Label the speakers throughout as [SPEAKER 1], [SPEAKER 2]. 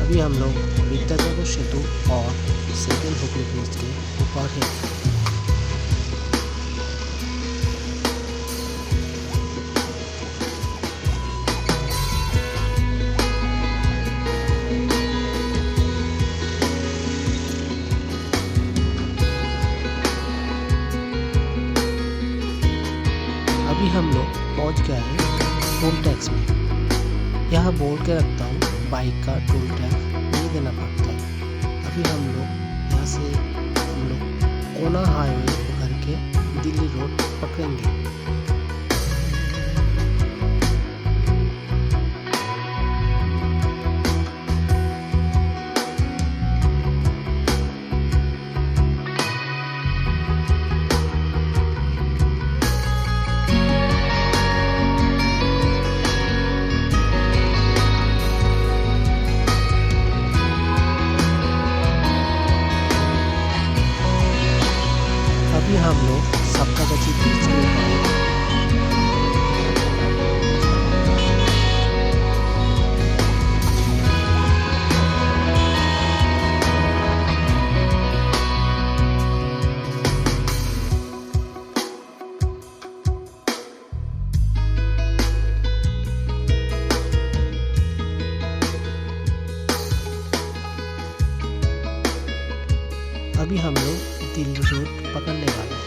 [SPEAKER 1] अभी हम लोग विद्यासागर सेतु और सेकेंड हुगली ब्रिज के ऊपर हैं। अभी हम लोग पहुंच गए हैं टोल टैक्स में। यहाँ बोल के रखता हूँ बाइक का टोल टैक्स नहीं देना पड़ता है। अभी हम लोग यहाँ से कोना हाईवे पकड़ के दिल्ली रोड पकड़ेंगे। अभी हम लोग सप्तागची बीच में हैं। अभी हम लोग दिल्ली रोड पकड़ने वाले हैं।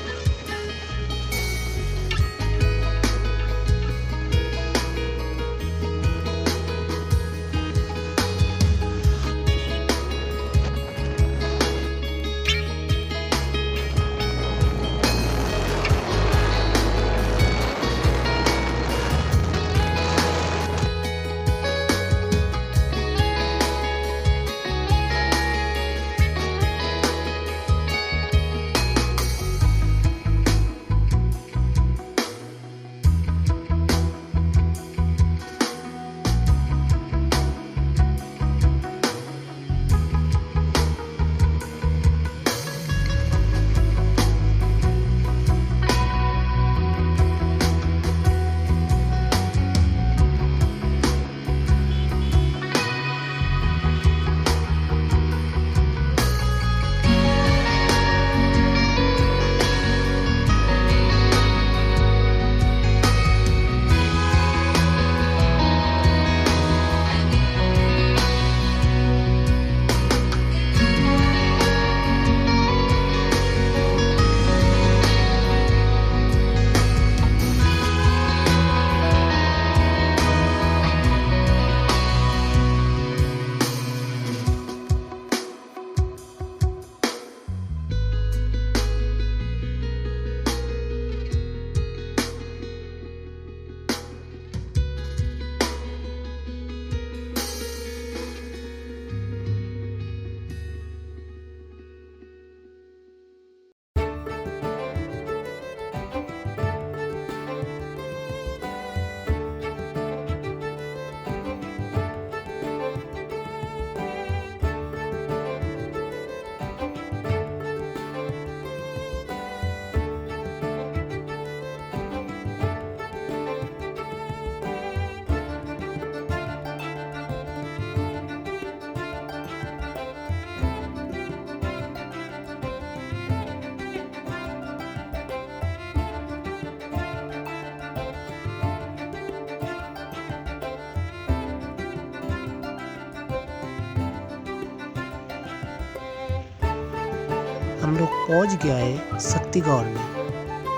[SPEAKER 1] हम लोग पहुंच गया है शक्तिगढ़ में।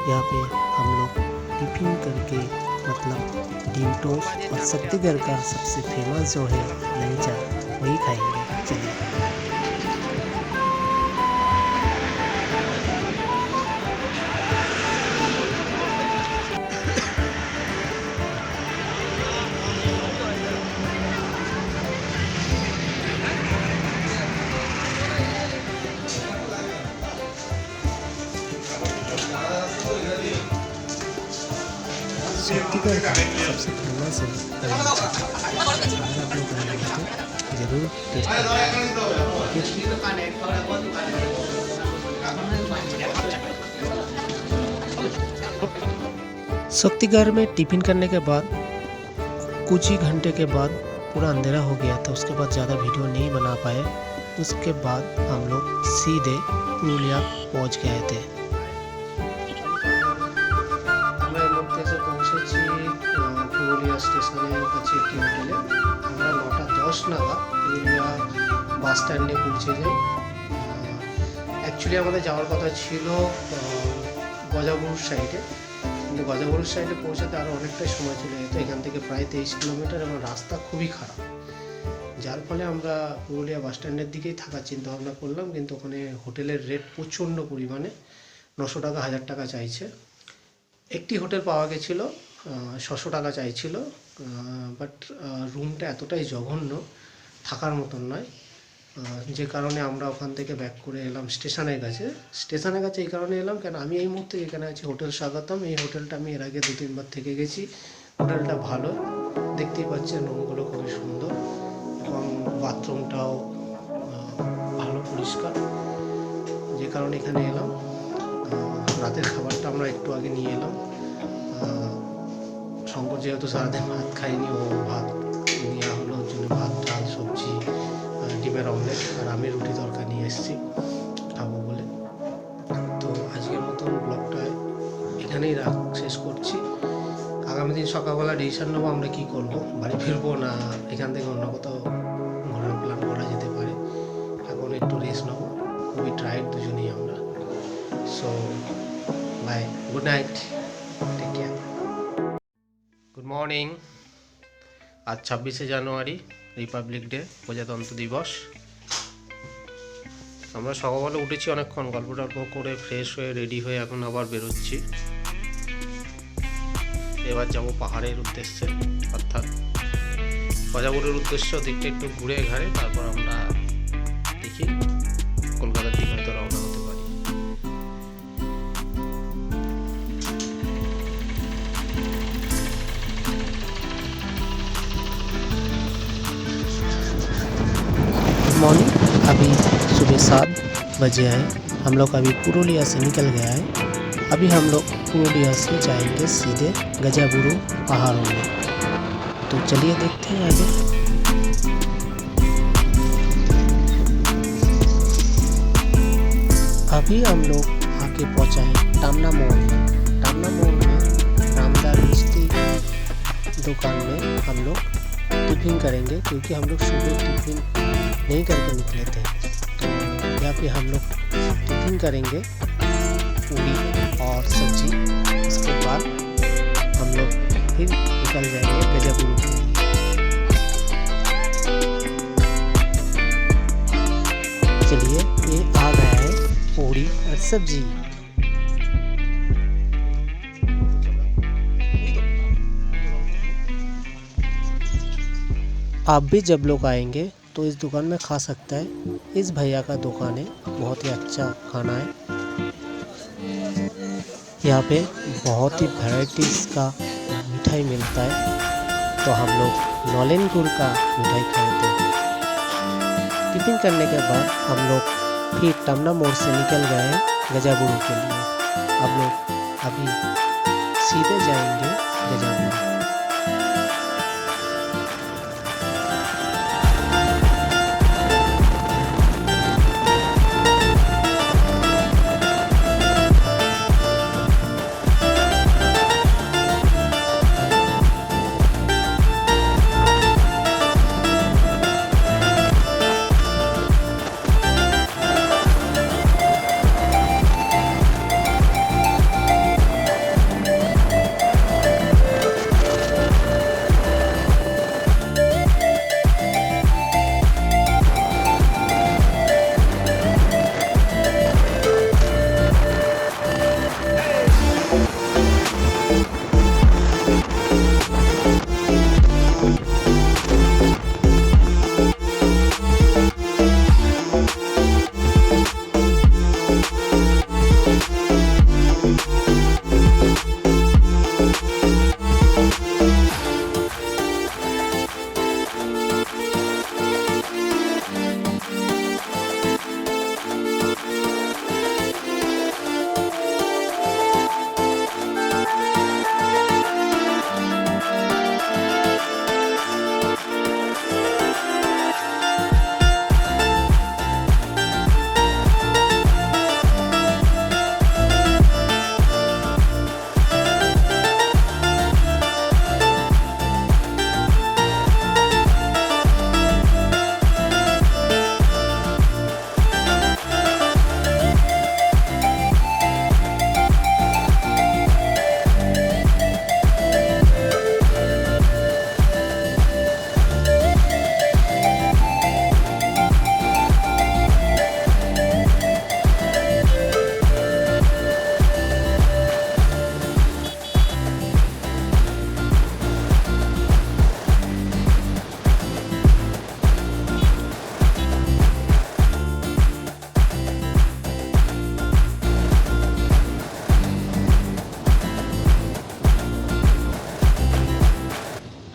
[SPEAKER 1] यहाँ पे हम लोग टिफिन करके मतलब डिम टोस्ट और शक्तिगढ़ का सबसे फेमस जो है लंचा वही खाएंगे। चलिए। शक्तिगढ़ का सबसे फेमस है अगर आप लोग आएंगे तो जरूर टेस्ट करें। शक्तिगढ़ में टिफिन करने के बाद कुछ ही घंटे के बाद पूरा अंधेरा हो गया था, उसके बाद ज़्यादा वीडियो नहीं बना पाए। उसके बाद हम लोग सीधे पुरुलिया पहुंच गए थे। আমরা এই মুহূর্তে এসে পৌঁছেছি পুরুলিয়া স্টেশনের কাছে একটি হোটেলে। আমরা 9:10 নাগাদ পুরুলিয়া বাস স্ট্যান্ডে পৌঁছে যাই। অ্যাকচুয়ালি আমাদের যাওয়ার কথা ছিল গজাবুরুর সাইডে, কিন্তু গজাবুরুর সাইডে পৌঁছাতে আরও অনেকটাই সময় চলে যেত। এখান থেকে প্রায় 23 কিলোমিটার এবং রাস্তা খুবই খারাপ, যার ফলে আমরা পুরুলিয়া বাস স্ট্যান্ডের দিকেই থাকার চিন্তা ভাবনা করলাম। কিন্তু ওখানে হোটেলের রেট প্রচণ্ড পরিমাণে, 900 টাকা 1000 টাকা চাইছে। একটি হোটেল পাওয়া গেছিলো 600 টাকা চাইছিল, বাট রুমটা এতটাই জঘন্য, থাকার মতন নয়। যে কারণে আমরা ওখান থেকে ব্যাক করে এলাম স্টেশনের কাছে। এই কারণে এলাম কেন, আমি এই মুহূর্তে এখানে আছি হোটেল স্বাগতম। এই হোটেলটা আমি এর আগে 2-3 বার থেকে গেছি। হোটেলটা ভালো, দেখতেই পাচ্ছেন রুমগুলো খুবই সুন্দর এবং বাথরুমটাও ভালো পরিষ্কার, যে কারণে এখানে এলাম। রাতের খাবারটা আমরা একটু আগে নিয়ে এলাম। শঙ্কর যেহেতু সারাদিন ভাত খাইনি, ও ভাত নেওয়া হলো, ওর জন্য ভাত, ডাল, সবজি, ডিমের অমলেট, আর আমি রুটি তরকা নিয়ে এসেছি খাবো বলে। তো আজকের মতন ব্লগটা এখানেই শেষ করছি। আগামী দিন সকালবেলা ডিসিশন নেবো আমরা কী করবো, বাড়ি ফিরবো না এখান থেকে অন্য কোথাও ঘোরার প্ল্যান করা যেতে পারে। এখন একটু রেস্ট নেবো, খুবই টায়ার্ড দুজনেই আমরা। So bye, good night, take care. Good morning. আজ 26শে জানুয়ারি, রিপাবলিক ডে, প্রজাতন্ত্র দিবস। আমরা সকালবেলা উঠেছি অনেকক্ষণ, গল্প টল্প করে ফ্রেশ হয়ে রেডি হয়ে এখন আবার বেরোচ্ছি। এবার যাব পাহাড়ের উদ্দেশ্যে, অর্থাৎ গজাবুরের উদ্দেশ্যে। ওদিকটা একটু ঘুরে ঘাড়ে তারপর আমরা দেখি কলকাতার দিকে হয়তো রওনা হতে পারি। मॉर्निंग, अभी सुबह 7 बजे है। हम लोग अभी पुरुलिया से निकल गया है। अभी हम लोग पुरुलिया से जाएंगे सीधे गजाबुरु पहाड़ों में। तो चलिए देखते हैं आगे। अभी हम लोग आके पहुंचा है टामना मोड़ में। टामना मोड़ में रामदार मिस्त्री दुकान में हम लोग टिफिन करेंगे, क्योंकि हम लोग सुबह टिफिन नहीं करके निकले थे। तो यहाँ पे हम लोग टिफिन करेंगे, पूरी और सब्जी। उसके बाद हम लोग फिर निकल जाएंगे गजाबुरु के लिए। चलिए, ये आ गया है पूरी और सब्जी। आप भी जब लोग आएंगे तो इस दुकान में खा सकता है। इस भैया का दुकान है, बहुत ही अच्छा खाना है। यहाँ पे बहुत ही वैराइटीज़ का मिठाई मिलता है। तो हम लोग नौलेन गुड़ का मिठाई खाए थे। टिफिन करने के बाद हम लोग फिर टामना मोड़ से निकल गए गजाबुरु के लिए। हम लोग अभी सीधे जाएंगे गजाबुरु।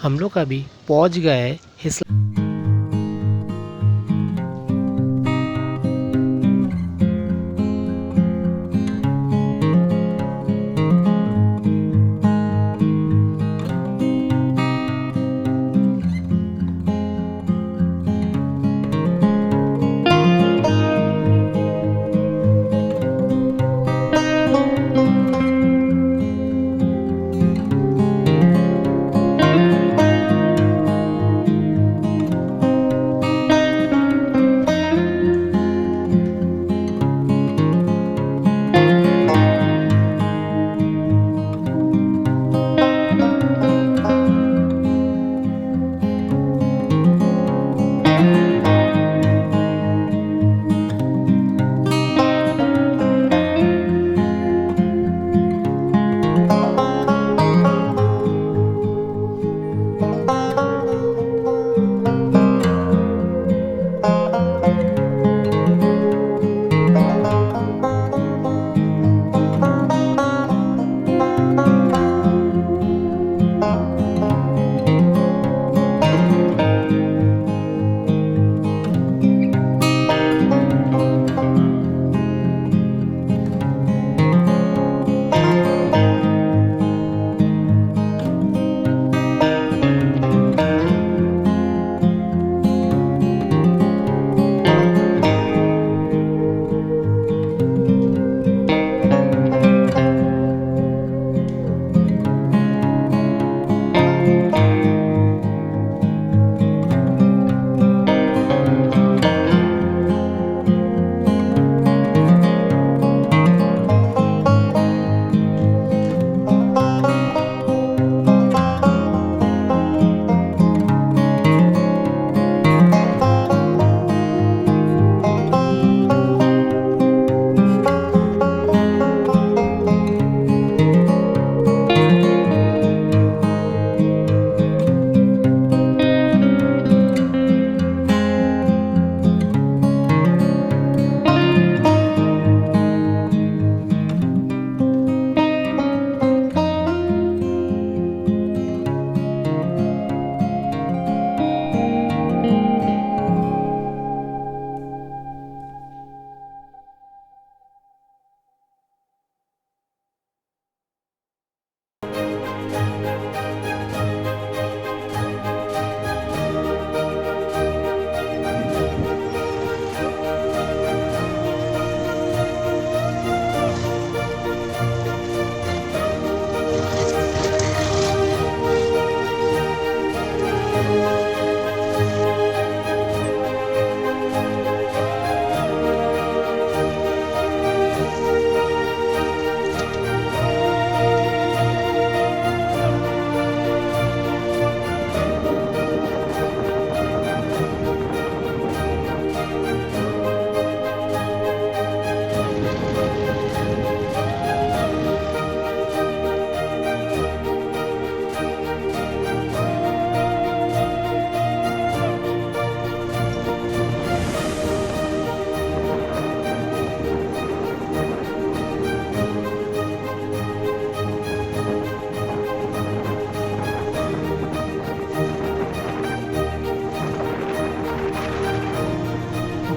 [SPEAKER 1] हम लोग अभी पहुंच गए हिसला।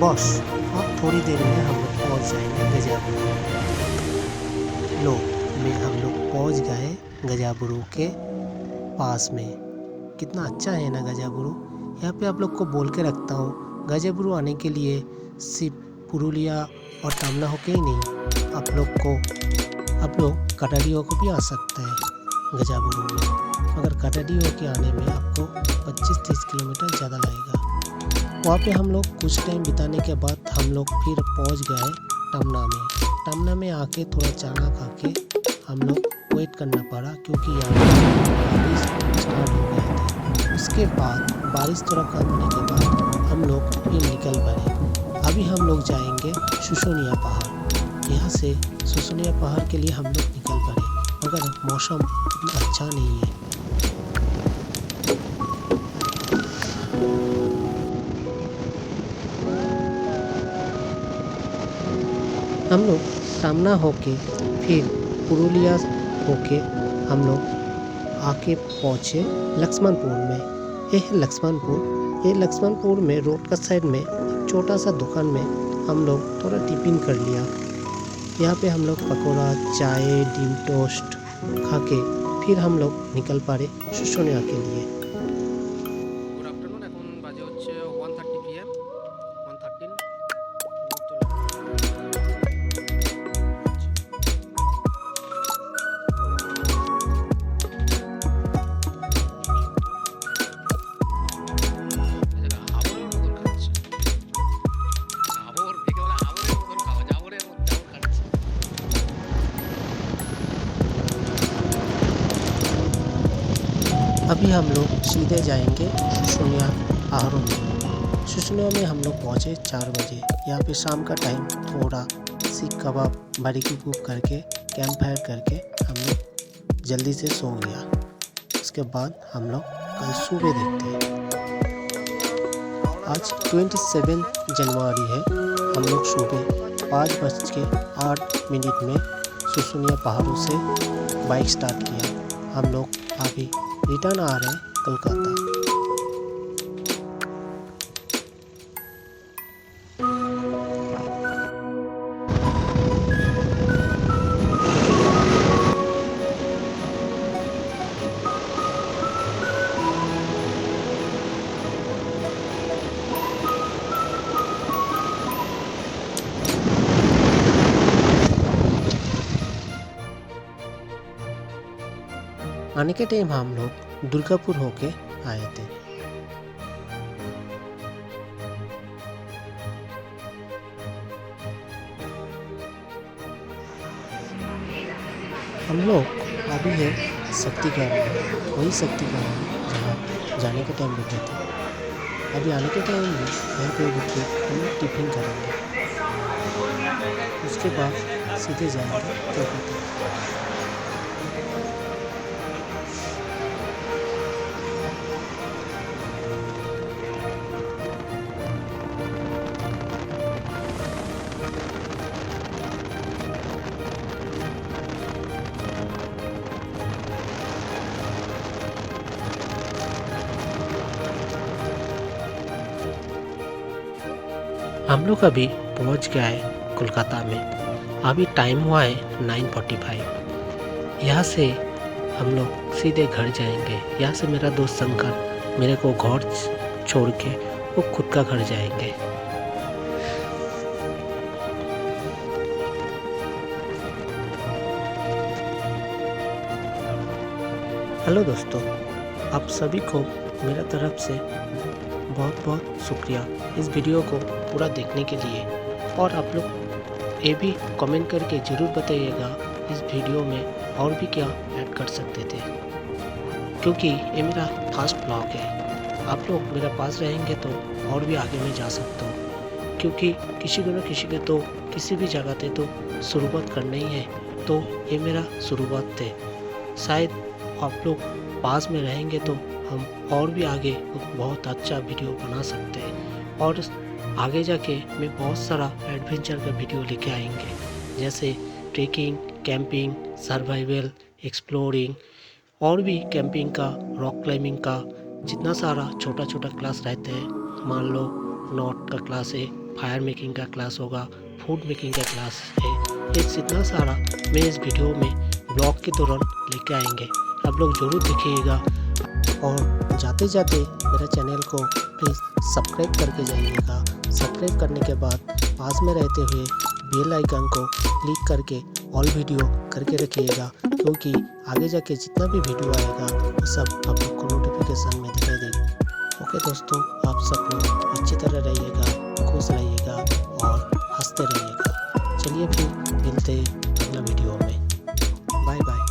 [SPEAKER 1] बॉस, अब थोड़ी देर में हम लोग पहुँच जाएंगे गजाबुरु। लो, में हम लोग पहुँच गए गजाबुरु के पास में। कितना अच्छा है ना गजाबुरु। यहाँ पे आप लोग को बोल के रखता हूँ, गजाबुरु आने के लिए सिर्फ पुरुलिया और टामना होके ही नहीं, आप लोग कटारी होकर भी आ सकते हैं गजाबुरु में। मगर कटारी होके आने में आपको 25-30 किलोमीटर ज़्यादा लगेगा। वहाँ पे हम लोग कुछ टाइम बिताने के बाद हम लोग फिर पहुँच गए टामना में। टामना में आके थोड़ा चाना खा के हम लोग वेट करना पड़ा, क्योंकि यहाँ बारिश स्टार्ट हो गए थे। उसके बाद बारिश थोड़ा कम होने के बाद हम लोग फिर निकल पड़े। अभी हम लोग जाएंगे शुशोनिया पहाड़। यहाँ से शुशोनिया पहाड़ के लिए हम लोग निकल पड़े, मगर मौसम इतना अच्छा नहीं है। हम लोग टामना होके फिर पुरुलिया होके हम लोग आके पहुँचे लक्ष्मणपुर में। ये है लक्ष्मणपुर। ये लक्ष्मणपुर में रोड का साइड में छोटा सा दुकान में हम लोग थोड़ा टिफिन कर लिया। यहाँ पे हम लोग पकौड़ा, चाय, डिम टोस्ट खा के फिर हम लोग निकल पड़े शुशोनिया के लिए।
[SPEAKER 2] Good afternoon. এখন বাজে হচ্ছে 1:30 PM 1:13 আবরের মতন খাচ্ছে। আবর থেকে বলে আবরের মতন খাওয়া, আবরের মতন খাচ্ছে।
[SPEAKER 1] अभी हम लोग सीधे जाएंगे शुशोनिया आहरों में। शुशोनिया में हम लोग पहुँचे 4 बजे। यहाँ पे शाम का टाइम थोड़ा सीख कबाब बारीकी कुक करके कैंप फायर करके हम लोग जल्दी से सो गया। उसके बाद हम लोग कल सुबह देखते हैं। आज 27 जनवरी है। हम लोग सुबह 5:08 में शुशोनिया पहाड़ों से बाइक स्टार्ट किया। हम लोग अभी रिटर्न आ रहे हैं कोलकाता। आने के टाइम हम लोग दुर्गापुर होके आए थे। हम लोग अभी है शक्तिगढ़ में, वही शक्तिगढ़ में जहाँ जाने के टाइम रुके थे। अभी आने के टाइम भी यहाँ पे रुक के हम लोग टिफिन करेंगे। उसके बाद सीधे जाएंगे कोलकाता। हम लोग अभी पहुंच गए कोलकाता में। अभी टाइम हुआ है 9:45। यहाँ से हम लोग सीधे घर जाएंगे। यहाँ से मेरा दोस्त शंकर मेरे को घर छोड़ के वो खुद का घर जाएंगे। हेलो दोस्तों, आप सभी को मेरा तरफ से बहुत बहुत शुक्रिया इस वीडियो को पूरा देखने के लिए। और आप लोग ये भी कमेंट करके ज़रूर बताइएगा इस वीडियो में और भी क्या ऐड कर सकते थे, क्योंकि ये मेरा फर्स्ट ब्लॉग है। आप लोग मेरे पास रहेंगे तो और भी आगे मैं जा सकता हूँ, क्योंकि किसी को न किसी के तो किसी भी जगह पे तो शुरुआत करना ही है। तो ये मेरा शुरुआत थे। शायद आप लोग पास में रहेंगे तो हम और भी आगे बहुत अच्छा वीडियो बना सकते हैं। और आगे जाके मैं बहुत सारा एडवेंचर का वीडियो लेके आएंगे, जैसे ट्रेकिंग, कैंपिंग, सर्वाइवल, एक्सप्लोरिंग और भी कैंपिंग का, रॉक क्लाइंबिंग का जितना सारा छोटा छोटा क्लास रहते हैं। मान लो नॉट का क्लास है, फायर मेकिंग का क्लास होगा, फूड मेकिंग का क्लास है। ये जितना सारा मैं इस वीडियो में ब्लॉग के दौरान लेके आएंगे। आप लोग ज़रूर देखिएगा। और जाते जाते मेरे चैनल को प्लीज़ सब्सक्राइब करके जाइएगा। सब्सक्राइब करने के बाद पास में रहते हुए बेल आइकन को क्लिक करके ऑल वीडियो करके रखिएगा, क्योंकि आगे जाके जितना भी वीडियो आएगा वो सब आप लोग को नोटिफिकेशन में दिखाई देगा। ओके दोस्तों, आप सब लोग अच्छी तरह रहिएगा, खुश रहिएगा और हंसते रहिएगा। चलिए फिर मिलते हैं अगला वीडियो में। Bye bye.